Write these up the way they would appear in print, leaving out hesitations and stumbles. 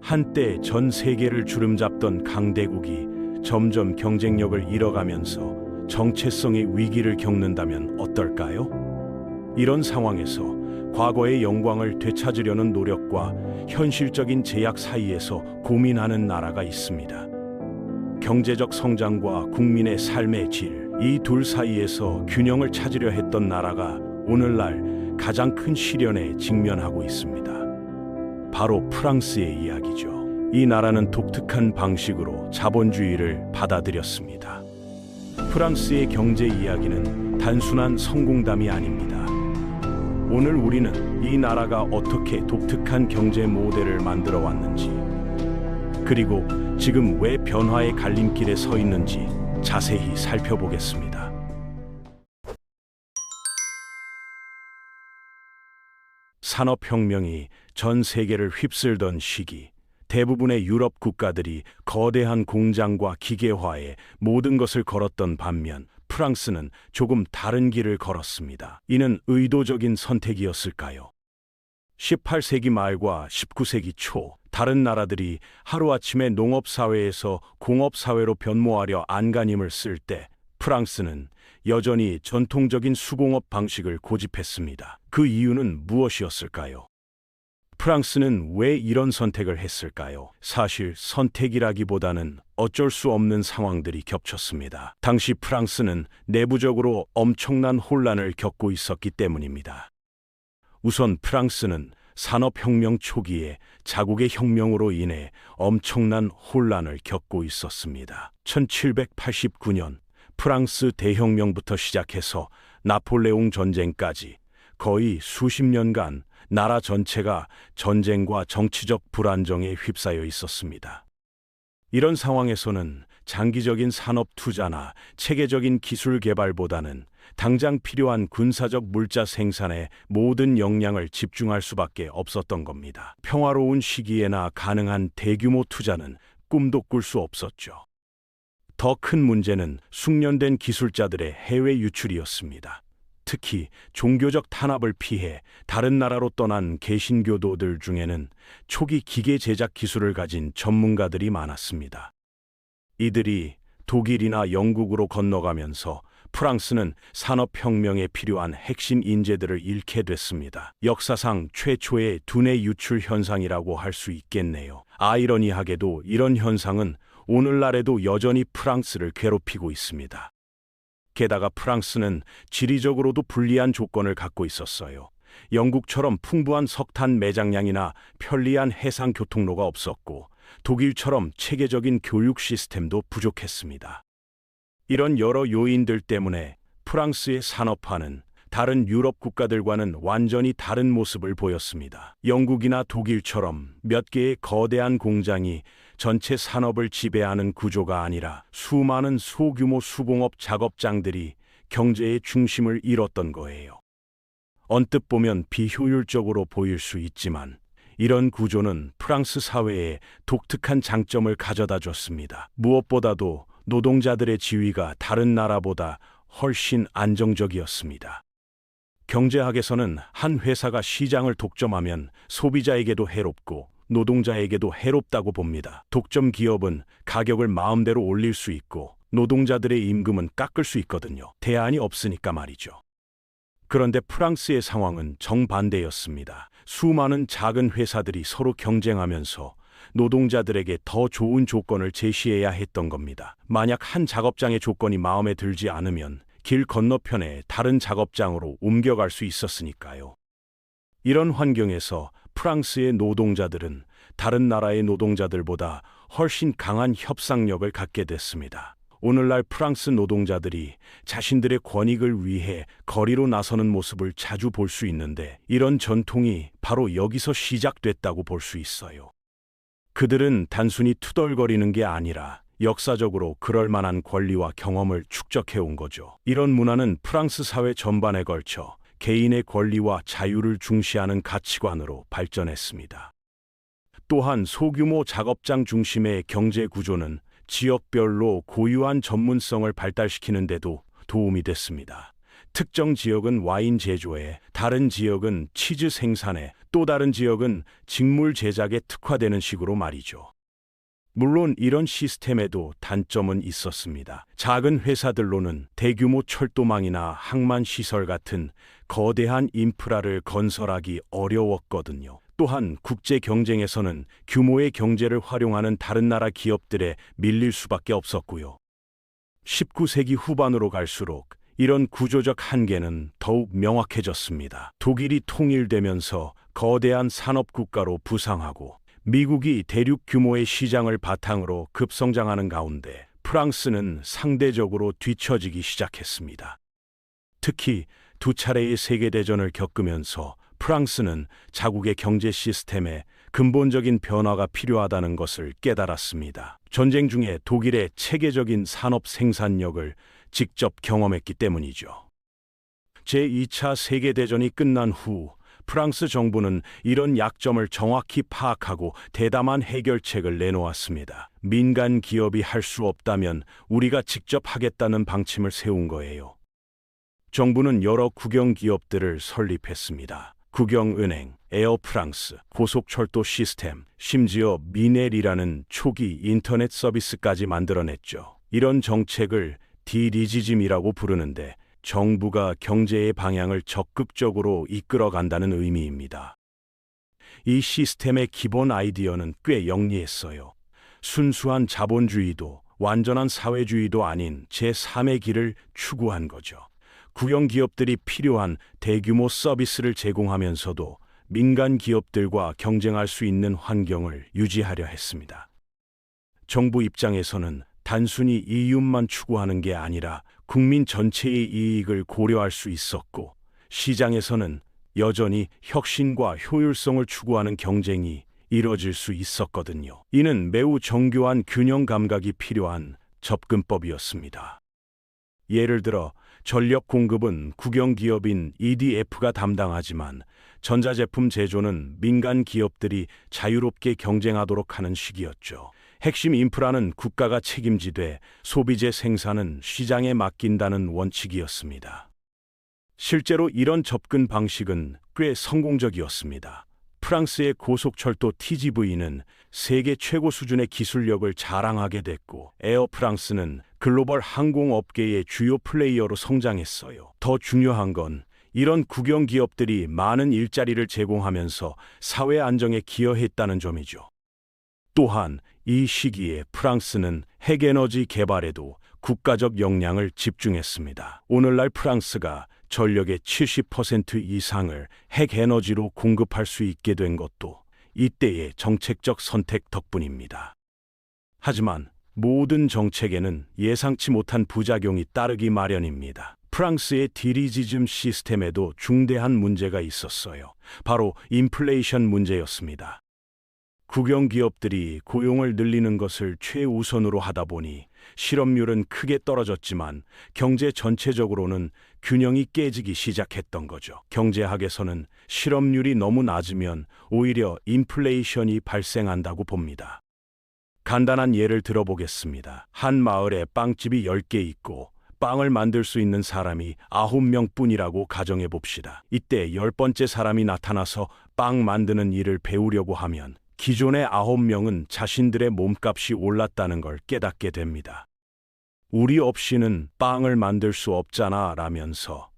한때 전 세계를 주름잡던 강대국이 점점 경쟁력을 잃어가면서 정체성의 위기를 겪는다면 어떨까요? 이런 상황에서 과거의 영광을 되찾으려는 노력과 현실적인 제약 사이에서 고민하는 나라가 있습니다. 경제적 성장과 국민의 삶의 질, 이 둘 사이에서 균형을 찾으려 했던 나라가 오늘날 가장 큰 시련에 직면하고 있습니다. 바로 프랑스의 이야기죠. 이 나라는 독특한 방식으로 자본주의를 받아들였습니다. 프랑스의 경제 이야기는 단순한 성공담이 아닙니다. 오늘 우리는 이 나라가 어떻게 독특한 경제 모델을 만들어 왔는지, 그리고 지금 왜 변화의 갈림길에 서 있는지 자세히 살펴보겠습니다. 산업혁명이 전 세계를 휩쓸던 시기, 대부분의 유럽 국가들이 거대한 공장과 기계화에 모든 것을 걸었던 반면 프랑스는 조금 다른 길을 걸었습니다. 이는 의도적인 선택이었을까요? 18세기 말과 19세기 초, 다른 나라들이 하루아침에 농업사회에서 공업사회로 변모하려 안간힘을 쓸 때 프랑스는 여전히 전통적인 수공업 방식을 고집했습니다. 그 이유는 무엇이었을까요? 프랑스는 왜 이런 선택을 했을까요? 사실 선택이라기보다는 어쩔 수 없는 상황들이 겹쳤습니다. 당시 프랑스는 내부적으로 엄청난 혼란을 겪고 있었기 때문입니다. 우선 프랑스는 산업혁명 초기에 자국의 혁명으로 인해 엄청난 혼란을 겪고 있었습니다. 1789년 프랑스 대혁명부터 시작해서 나폴레옹 전쟁까지 거의 수십 년간 나라 전체가 전쟁과 정치적 불안정에 휩싸여 있었습니다. 이런 상황에서는 장기적인 산업 투자나 체계적인 기술 개발보다는 당장 필요한 군사적 물자 생산에 모든 역량을 집중할 수밖에 없었던 겁니다. 평화로운 시기에나 가능한 대규모 투자는 꿈도 꿀 수 없었죠. 더 큰 문제는 숙련된 기술자들의 해외 유출이었습니다. 특히 종교적 탄압을 피해 다른 나라로 떠난 개신교도들 중에는 초기 기계 제작 기술을 가진 전문가들이 많았습니다. 이들이 독일이나 영국으로 건너가면서 프랑스는 산업혁명에 필요한 핵심 인재들을 잃게 됐습니다. 역사상 최초의 두뇌 유출 현상이라고 할 수 있겠네요. 아이러니하게도 이런 현상은 오늘날에도 여전히 프랑스를 괴롭히고 있습니다. 게다가 프랑스는 지리적으로도 불리한 조건을 갖고 있었어요. 영국처럼 풍부한 석탄 매장량이나 편리한 해상 교통로가 없었고, 독일처럼 체계적인 교육 시스템도 부족했습니다. 이런 여러 요인들 때문에 프랑스의 산업화는 다른 유럽 국가들과는 완전히 다른 모습을 보였습니다. 영국이나 독일처럼 몇 개의 거대한 공장이 전체 산업을 지배하는 구조가 아니라 수많은 소규모 수공업 작업장들이 경제의 중심을 잃었던 거예요. 언뜻 보면 비효율적으로 보일 수 있지만 이런 구조는 프랑스 사회에 독특한 장점을 가져다 줬습니다. 무엇보다도 노동자들의 지위가 다른 나라보다 훨씬 안정적이었습니다. 경제학에서는 한 회사가 시장을 독점하면 소비자에게도 해롭고 노동자에게도 해롭다고 봅니다. 독점 기업은 가격을 마음대로 올릴 수 있고 노동자들의 임금은 깎을 수 있거든요. 대안이 없으니까 말이죠. 그런데 프랑스의 상황은 정반대였습니다. 수많은 작은 회사들이 서로 경쟁하면서 노동자들에게 더 좋은 조건을 제시해야 했던 겁니다. 만약 한 작업장의 조건이 마음에 들지 않으면 길 건너편에 다른 작업장으로 옮겨갈 수 있었으니까요. 이런 환경에서 프랑스의 노동자들은 다른 나라의 노동자들보다 훨씬 강한 협상력을 갖게 됐습니다. 오늘날 프랑스 노동자들이 자신들의 권익을 위해 거리로 나서는 모습을 자주 볼 수 있는데 이런 전통이 바로 여기서 시작됐다고 볼 수 있어요. 그들은 단순히 투덜거리는 게 아니라 역사적으로 그럴 만한 권리와 경험을 축적해온 거죠. 이런 문화는 프랑스 사회 전반에 걸쳐 개인의 권리와 자유를 중시하는 가치관으로 발전했습니다. 또한 소규모 작업장 중심의 경제 구조는 지역별로 고유한 전문성을 발달시키는 데도 도움이 됐습니다. 특정 지역은 와인 제조에, 다른 지역은 치즈 생산에, 또 다른 지역은 직물 제작에 특화되는 식으로 말이죠. 물론 이런 시스템에도 단점은 있었습니다. 작은 회사들로는 대규모 철도망이나 항만시설 같은 거대한 인프라를 건설하기 어려웠거든요. 또한 국제 경쟁에서는 규모의 경제를 활용하는 다른 나라 기업들에 밀릴 수밖에 없었고요. 19세기 후반으로 갈수록 이런 구조적 한계는 더욱 명확해졌습니다. 독일이 통일되면서 거대한 산업국가로 부상하고 미국이 대륙 규모의 시장을 바탕으로 급성장하는 가운데 프랑스는 상대적으로 뒤처지기 시작했습니다. 특히 두 차례의 세계대전을 겪으면서 프랑스는 자국의 경제 시스템에 근본적인 변화가 필요하다는 것을 깨달았습니다. 전쟁 중에 독일의 체계적인 산업 생산력을 직접 경험했기 때문이죠. 제2차 세계대전이 끝난 후 프랑스 정부는 이런 약점을 정확히 파악하고 대담한 해결책을 내놓았습니다. 민간 기업이 할 수 없다면 우리가 직접 하겠다는 방침을 세운 거예요. 정부는 여러 국영 기업들을 설립했습니다. 국영은행, 에어프랑스, 고속철도 시스템, 심지어 미넬이라는 초기 인터넷 서비스까지 만들어냈죠. 이런 정책을 디리지즘이라고 부르는데 정부가 경제의 방향을 적극적으로 이끌어간다는 의미입니다. 이 시스템의 기본 아이디어는 꽤 영리했어요. 순수한 자본주의도 완전한 사회주의도 아닌 제3의 길을 추구한 거죠. 국영 기업들이 필요한 대규모 서비스를 제공하면서도 민간 기업들과 경쟁할 수 있는 환경을 유지하려 했습니다. 정부 입장에서는 단순히 이윤만 추구하는 게 아니라 국민 전체의 이익을 고려할 수 있었고, 시장에서는 여전히 혁신과 효율성을 추구하는 경쟁이 이뤄질 수 있었거든요. 이는 매우 정교한 균형 감각이 필요한 접근법이었습니다. 예를 들어 전력 공급은 국영 기업인 EDF가 담당하지만 전자제품 제조는 민간 기업들이 자유롭게 경쟁하도록 하는 식이었죠. 핵심 인프라는 국가가 책임지되 소비재 생산은 시장에 맡긴다는 원칙이었습니다. 실제로 이런 접근 방식은 꽤 성공적이었습니다. 프랑스의 고속철도 TGV는 세계 최고 수준의 기술력을 자랑하게 됐고, 에어프랑스는 글로벌 항공업계의 주요 플레이어로 성장했어요. 더 중요한 건 이런 국영 기업들이 많은 일자리를 제공하면서 사회 안정에 기여했다는 점이죠. 또한 이 시기에 프랑스는 핵에너지 개발에도 국가적 역량을 집중했습니다. 오늘날 프랑스가 전력의 70% 이상을 핵에너지로 공급할 수 있게 된 것도 이때의 정책적 선택 덕분입니다. 하지만 모든 정책에는 예상치 못한 부작용이 따르기 마련입니다. 프랑스의 디리지즘 시스템에도 중대한 문제가 있었어요. 바로 인플레이션 문제였습니다. 국영 기업들이 고용을 늘리는 것을 최우선으로 하다 보니 실업률은 크게 떨어졌지만 경제 전체적으로는 균형이 깨지기 시작했던 거죠. 경제학에서는 실업률이 너무 낮으면 오히려 인플레이션이 발생한다고 봅니다. 간단한 예를 들어보겠습니다. 한 마을에 빵집이 10개 있고 빵을 만들 수 있는 사람이 9명뿐이라고 가정해 봅시다. 이때 10번째 사람이 나타나서 빵 만드는 일을 배우려고 하면 기존의 9명은 자신들의 몸값이 올랐다는 걸 깨닫게 됩니다. 우리 없이는 빵을 만들 수 없잖아 라면서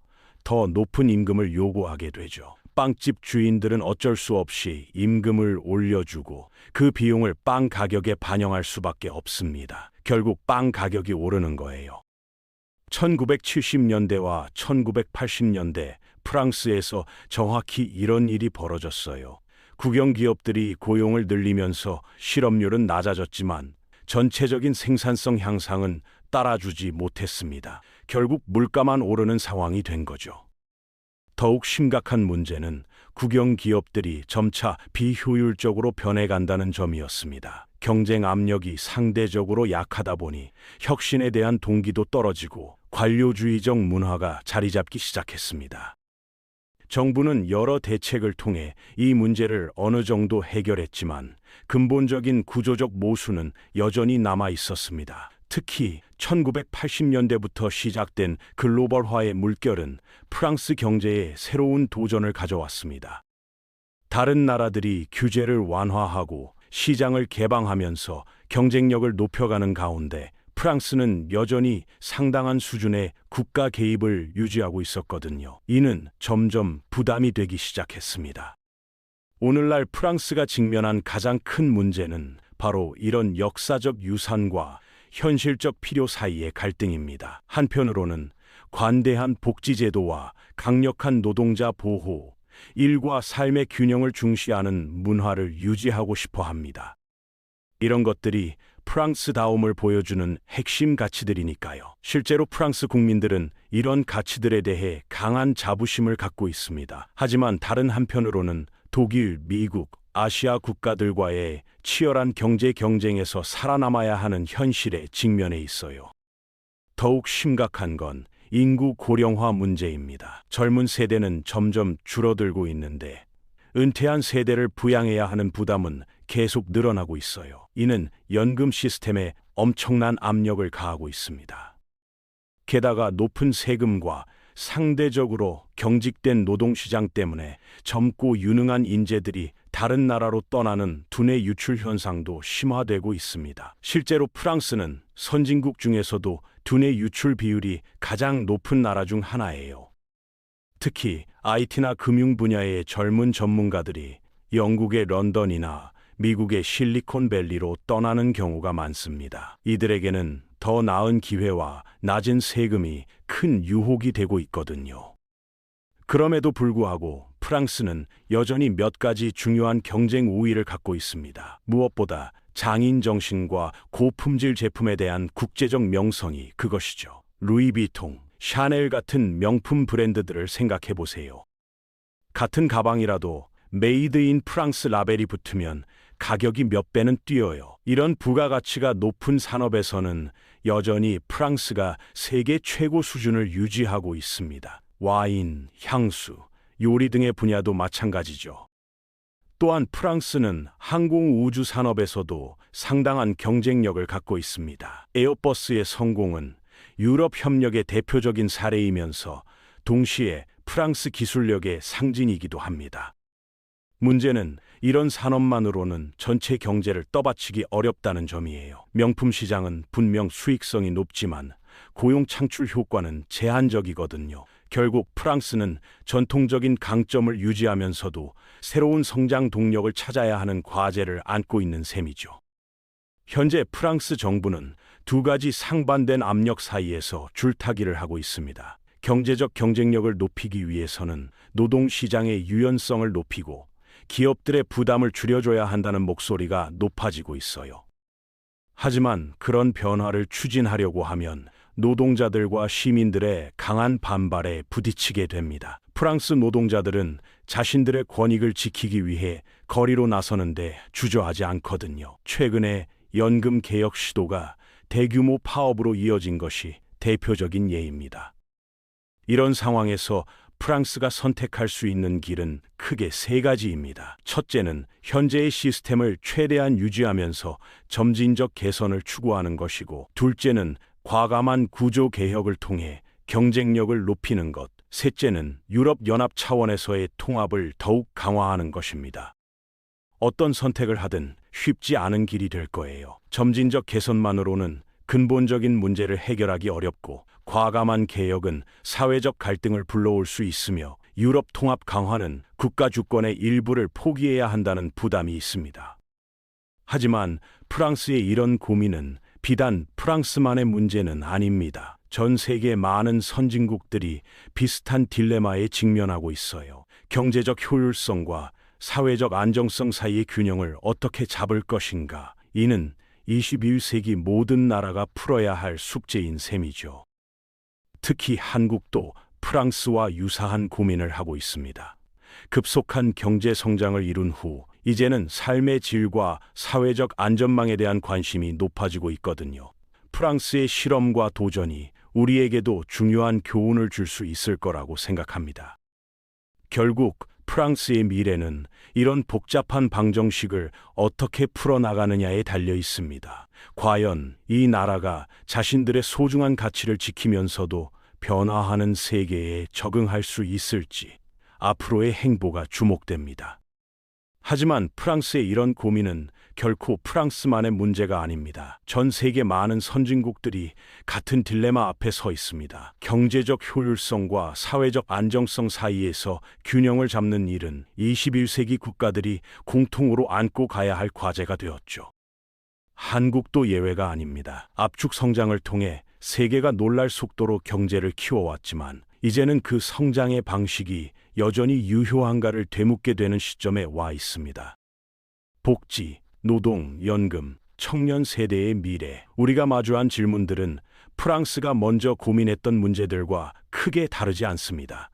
더 높은 임금을 요구하게 되죠. 빵집 주인들은 어쩔 수 없이 임금을 올려주고 그 비용을 빵 가격에 반영할 수밖에 없습니다. 결국 빵 가격이 오르는 거예요. 1970년대와 1980년대 프랑스에서 정확히 이런 일이 벌어졌어요. 국영 기업들이 고용을 늘리면서 실업률은 낮아졌지만 전체적인 생산성 향상은 따라주지 못했습니다. 결국 물가만 오르는 상황이 된 거죠. 더욱 심각한 문제는 국영 기업들이 점차 비효율적으로 변해간다는 점이었습니다. 경쟁 압력이 상대적으로 약하다 보니 혁신에 대한 동기도 떨어지고 관료주의적 문화가 자리 잡기 시작했습니다. 정부는 여러 대책을 통해 이 문제를 어느 정도 해결했지만 근본적인 구조적 모순은 여전히 남아 있었습니다. 특히 1980년대부터 시작된 글로벌화의 물결은 프랑스 경제에 새로운 도전을 가져왔습니다. 다른 나라들이 규제를 완화하고 시장을 개방하면서 경쟁력을 높여가는 가운데 프랑스는 여전히 상당한 수준의 국가 개입을 유지하고 있었거든요. 이는 점점 부담이 되기 시작했습니다. 오늘날 프랑스가 직면한 가장 큰 문제는 바로 이런 역사적 유산과 현실적 필요 사이의 갈등입니다. 한편으로는 관대한 복지제도와 강력한 노동자 보호, 일과 삶의 균형을 중시하는 문화를 유지하고 싶어 합니다. 이런 것들이 프랑스다움을 보여주는 핵심 가치들이니까요. 실제로 프랑스 국민들은 이런 가치들에 대해 강한 자부심을 갖고 있습니다. 하지만 다른 한편으로는 독일, 미국, 아시아 국가들과의 치열한 경제 경쟁에서 살아남아야 하는 현실에 직면해 있어요. 더욱 심각한 건 인구 고령화 문제입니다. 젊은 세대는 점점 줄어들고 있는데 은퇴한 세대를 부양해야 하는 부담은 계속 늘어나고 있어요. 이는 연금 시스템에 엄청난 압력을 가하고 있습니다. 게다가 높은 세금과 상대적으로 경직된 노동시장 때문에 젊고 유능한 인재들이 다른 나라로 떠나는 두뇌 유출 현상도 심화되고 있습니다. 실제로 프랑스는 선진국 중에서도 두뇌 유출 비율이 가장 높은 나라 중 하나예요. 특히 IT나 금융 분야의 젊은 전문가들이 영국의 런던이나 미국의 실리콘밸리로 떠나는 경우가 많습니다. 이들에게는 더 나은 기회와 낮은 세금이 큰 유혹이 되고 있거든요. 그럼에도 불구하고 프랑스는 여전히 몇 가지 중요한 경쟁 우위를 갖고 있습니다. 무엇보다 장인 정신과 고품질 제품에 대한 국제적 명성이 그것이죠. 루이비통, 샤넬 같은 명품 브랜드들을 생각해 보세요. 같은 가방이라도 메이드 인 프랑스 라벨이 붙으면 가격이 몇 배는 뛰어요. 이런 부가가치가 높은 산업에서는 여전히 프랑스가 세계 최고 수준을 유지하고 있습니다. 와인, 향수, 요리 등의 분야도 마찬가지죠. 또한 프랑스는 항공 우주 산업에서도 상당한 경쟁력을 갖고 있습니다. 에어버스의 성공은 유럽 협력의 대표적인 사례이면서 동시에 프랑스 기술력의 상징이기도 합니다. 문제는 이런 산업만으로는 전체 경제를 떠받치기 어렵다는 점이에요. 명품 시장은 분명 수익성이 높지만 고용 창출 효과는 제한적이거든요. 결국 프랑스는 전통적인 강점을 유지하면서도 새로운 성장 동력을 찾아야 하는 과제를 안고 있는 셈이죠. 현재 프랑스 정부는 두 가지 상반된 압력 사이에서 줄타기를 하고 있습니다. 경제적 경쟁력을 높이기 위해서는 노동시장의 유연성을 높이고 기업들의 부담을 줄여줘야 한다는 목소리가 높아지고 있어요. 하지만 그런 변화를 추진하려고 하면 노동자들과 시민들의 강한 반발에 부딪히게 됩니다. 프랑스 노동자들은 자신들의 권익을 지키기 위해 거리로 나서는데 주저하지 않거든요. 최근에 연금 개혁 시도가 대규모 파업으로 이어진 것이 대표적인 예입니다. 이런 상황에서 프랑스가 선택할 수 있는 길은 크게 세 가지입니다. 첫째는 현재의 시스템을 최대한 유지하면서 점진적 개선을 추구하는 것이고, 둘째는 과감한 구조 개혁을 통해 경쟁력을 높이는 것, 셋째는 유럽연합 차원에서의 통합을 더욱 강화하는 것입니다. 어떤 선택을 하든 쉽지 않은 길이 될 거예요. 점진적 개선만으로는 근본적인 문제를 해결하기 어렵고, 과감한 개혁은 사회적 갈등을 불러올 수 있으며, 유럽 통합 강화는 국가 주권의 일부를 포기해야 한다는 부담이 있습니다. 하지만 프랑스의 이런 고민은 비단 프랑스만의 문제는 아닙니다. 전 세계 많은 선진국들이 비슷한 딜레마에 직면하고 있어요. 경제적 효율성과 사회적 안정성 사이의 균형을 어떻게 잡을 것인가? 이는 21세기 모든 나라가 풀어야 할 숙제인 셈이죠. 특히 한국도 프랑스와 유사한 고민을 하고 있습니다. 급속한 경제 성장을 이룬 후 이제는 삶의 질과 사회적 안전망에 대한 관심이 높아지고 있거든요. 프랑스의 실험과 도전이 우리에게도 중요한 교훈을 줄 수 있을 거라고 생각합니다. 결국 프랑스의 미래는 이런 복잡한 방정식을 어떻게 풀어나가느냐에 달려 있습니다. 과연 이 나라가 자신들의 소중한 가치를 지키면서도 변화하는 세계에 적응할 수 있을지 앞으로의 행보가 주목됩니다. 하지만 프랑스의 이런 고민은 결코 프랑스만의 문제가 아닙니다. 전 세계 많은 선진국들이 같은 딜레마 앞에 서 있습니다. 경제적 효율성과 사회적 안정성 사이에서 균형을 잡는 일은 21세기 국가들이 공통으로 안고 가야 할 과제가 되었죠. 한국도 예외가 아닙니다. 압축 성장을 통해 세계가 놀랄 속도로 경제를 키워왔지만 이제는 그 성장의 방식이 여전히 유효한가를 되묻게 되는 시점에 와 있습니다. 복지, 노동, 연금, 청년 세대의 미래. 우리가 마주한 질문들은 프랑스가 먼저 고민했던 문제들과 크게 다르지 않습니다.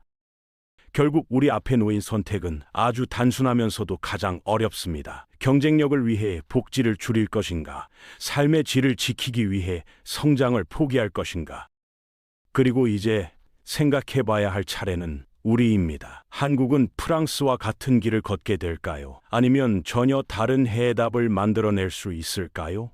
결국 우리 앞에 놓인 선택은 아주 단순하면서도 가장 어렵습니다. 경쟁력을 위해 복지를 줄일 것인가? 삶의 질을 지키기 위해 성장을 포기할 것인가? 그리고 이제 생각해봐야 할 차례는 우리입니다. 한국은 프랑스와 같은 길을 걷게 될까요? 아니면 전혀 다른 해답을 만들어낼 수 있을까요?